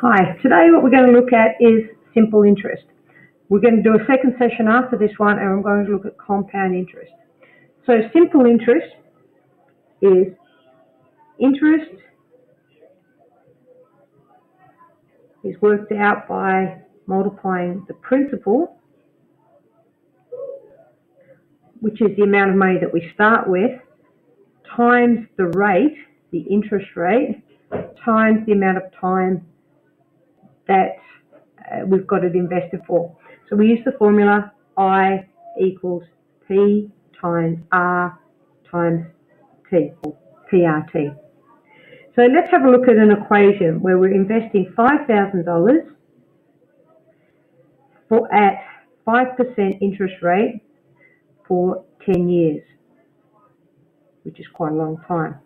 Hi, today what we're going to look at is simple interest. We're going to do a second session after this one and I'm going to look at compound interest. So simple interest is interest is worked out by multiplying the principal, which is the amount of money that we start with, times the rate, the interest rate, times the amount of time that we've got it invested for. So we use the formula I equals P times R times T, or PRT. So let's have a look at an equation where we're investing $5,000 at 5% interest rate for 10 years, which is quite a long time.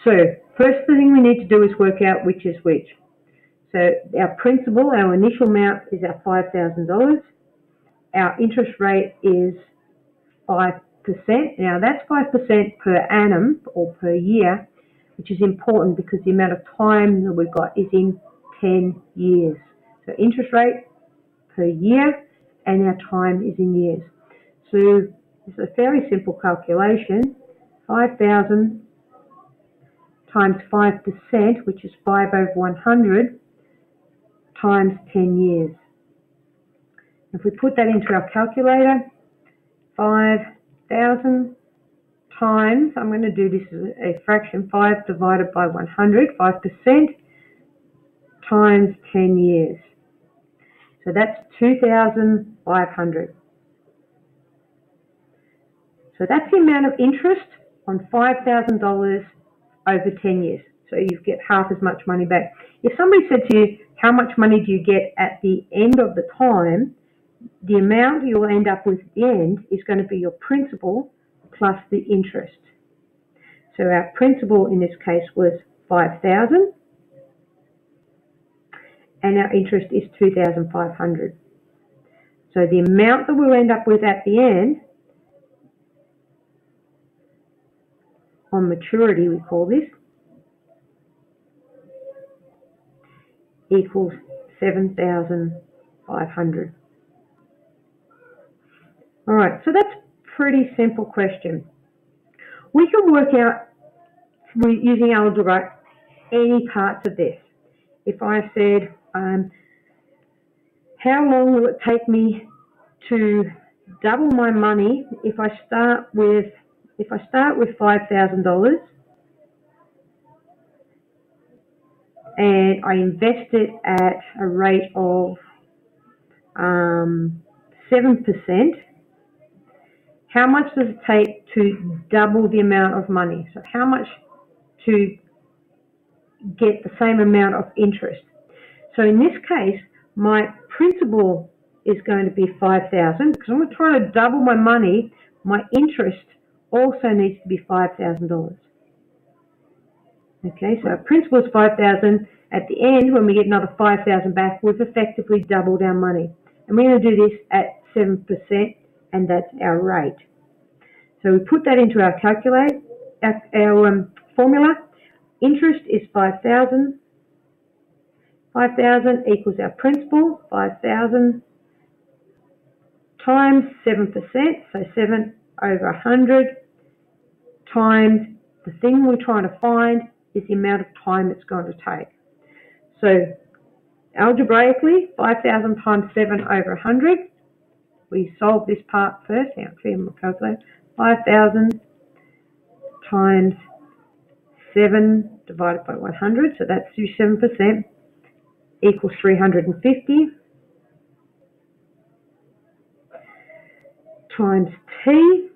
So first thing we need to do is work out which is which. So our principal, our initial amount is our $5,000. Our interest rate is 5%. Now that's 5% per annum or per year, which is important because the amount of time that we've got is in 10 years. So interest rate per year and our time is in years. So it's a very simple calculation. 5,000 times 5%, which is 5 over 100, times 10 years. If we put that into our calculator, 5,000 times, I'm going to do this as a fraction, 5 divided by 100, 5%, times 10 years. So that's 2,500. So that's the amount of interest on $5,000 over 10 years. So you get half as much money back. If somebody said to you, how much money do you get at the end of the time, the amount you'll end up with at the end is going to be your principal plus the interest. So our principal in this case was 5,000 and our interest is 2,500. So the amount that we'll end up with at the end, on maturity we call this, equals 7,500. All right, so that's a pretty simple question. We can work out, using algebra, any parts of this. If I said, how long will it take me to double my money if I start with $5,000 and I invest it at a rate of 7%, how much does it take to double the amount of money? So how much to get the same amount of interest? So in this case, my principal is going to be 5,000 because I'm trying to double my money. My interest also needs to be $5,000. Okay, so our principal is 5,000. At the end, when we get another 5,000 back, we've effectively doubled our money. And we're going to do this at 7%, and that's our rate. So we put that into our calculator, our formula. Interest is 5,000. 5,000 equals our principal, 5,000 times 7%, so 7 over 100, times the thing we're trying to find is the amount of time it's going to take. So algebraically, 5,000 times 7 over 100, we solve this part first. Now, clear my calculator. 5,000 times 7 divided by 100, so that's 7%, equals 350, times t.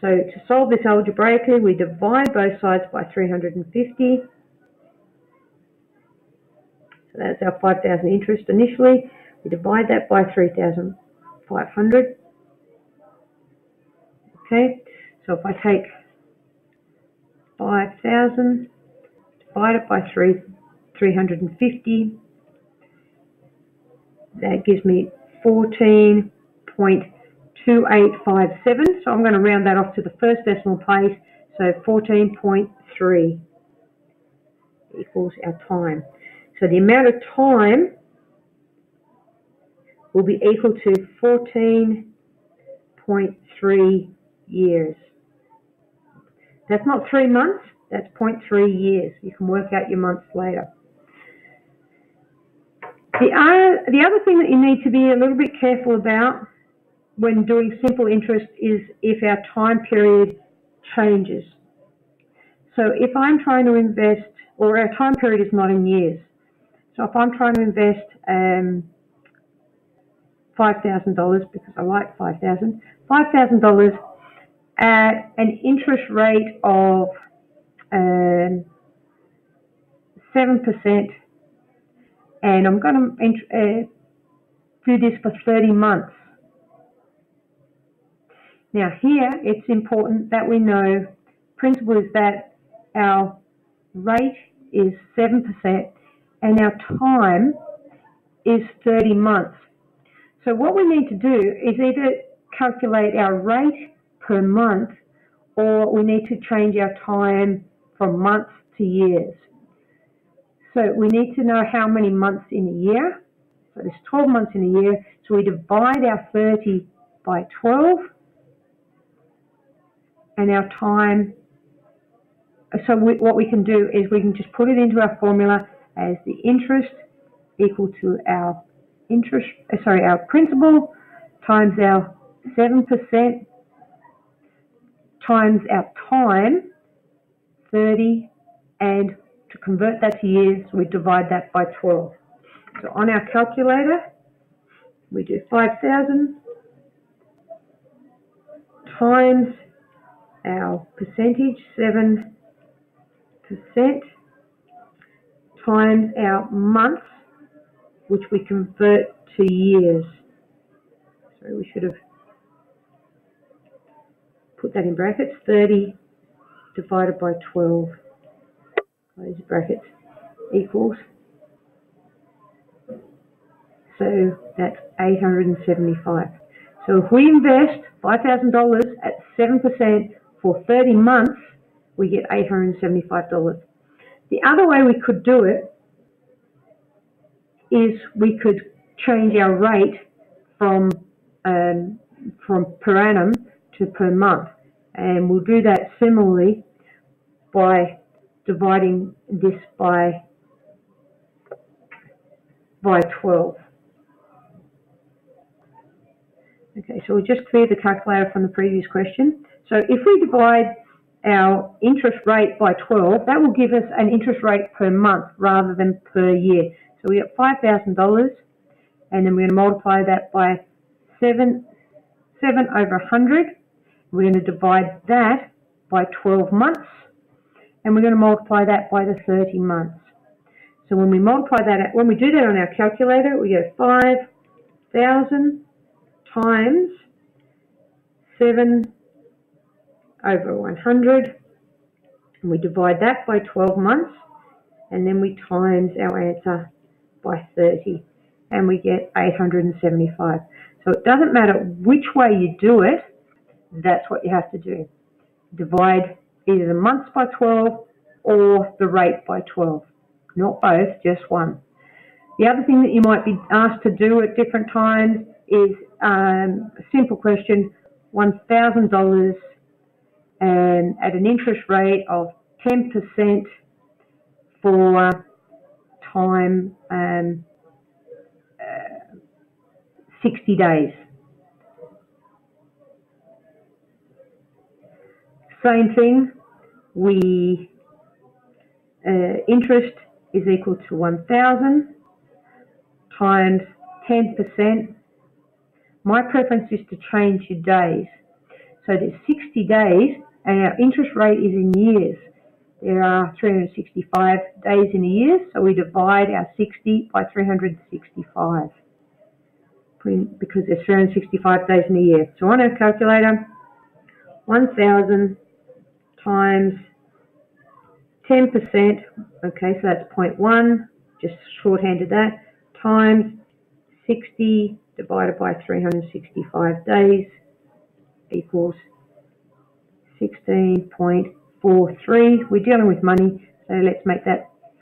So to solve this algebraically, we divide both sides by 350. So that's our 5,000 interest initially. We divide that by 3,500. Okay, so if I take 5,000, divide it by 350, that gives me 14.2857. So I'm going to round that off to the first decimal place. So 14.3 equals our time. So the amount of time will be equal to 14.3 years. That's not 3 months, that's 0.3 years. You can work out your months later. The other thing that you need to be a little bit careful about when doing simple interest is if our time period changes. So if I'm trying to invest, or our time period is not in years. So if I'm trying to invest $5,000, because I like $5,000 at an interest rate of 7%, and I'm going to do this for 30 months. Now here, it's important that we know, principle is that our rate is 7% and our time is 30 months. So what we need to do is either calculate our rate per month, or we need to change our time from months to years. So we need to know how many months in a year. So there's 12 months in a year. So we divide our 30 by 12, and our time. So what we can do is we can just put it into our formula as the interest equal to our our principal times our 7% times our time, 30, and to convert that to years, we divide that by 12. So on our calculator, we do 5,000 times our percentage, 7%, times our months, which we convert to years. So we should have put that in brackets, 30 divided by 12, close brackets, equals, so that's 875. So if we invest $5,000 at 7% for 30 months, we get $875. The other way we could do it is we could change our rate from per annum to per month, and we'll do that similarly by dividing this by 12. Okay, so we'll just clear the calculator from the previous question. So if we divide our interest rate by 12, that will give us an interest rate per month rather than per year. So we get $5,000, and then we're going to multiply that by 7 over 100. We're going to divide that by 12 months, and we're going to multiply that by the 30 months. So when we multiply that, when we do that on our calculator, we get 5,000 times 7 over 100, and we divide that by 12 months, and then we times our answer by 30, and we get 875. So it doesn't matter which way you do it, that's what you have to do. Divide either the months by 12 or the rate by 12. Not both, just one. The other thing that you might be asked to do at different times is a simple question, $1,000 at an interest rate of 10% for time 60 days. Same thing, we interest is equal to 1,000 times 10%. My preference is to change your days. So there's 60 days and our interest rate is in years. There are 365 days in a year, so we divide our 60 by 365 because there's 365 days in a year. So on our calculator, 1,000 times 10%, okay, so that's 0.1, just shorthanded that, times 60 divided by 365 days equals 16.43. We're dealing with money, so let's make that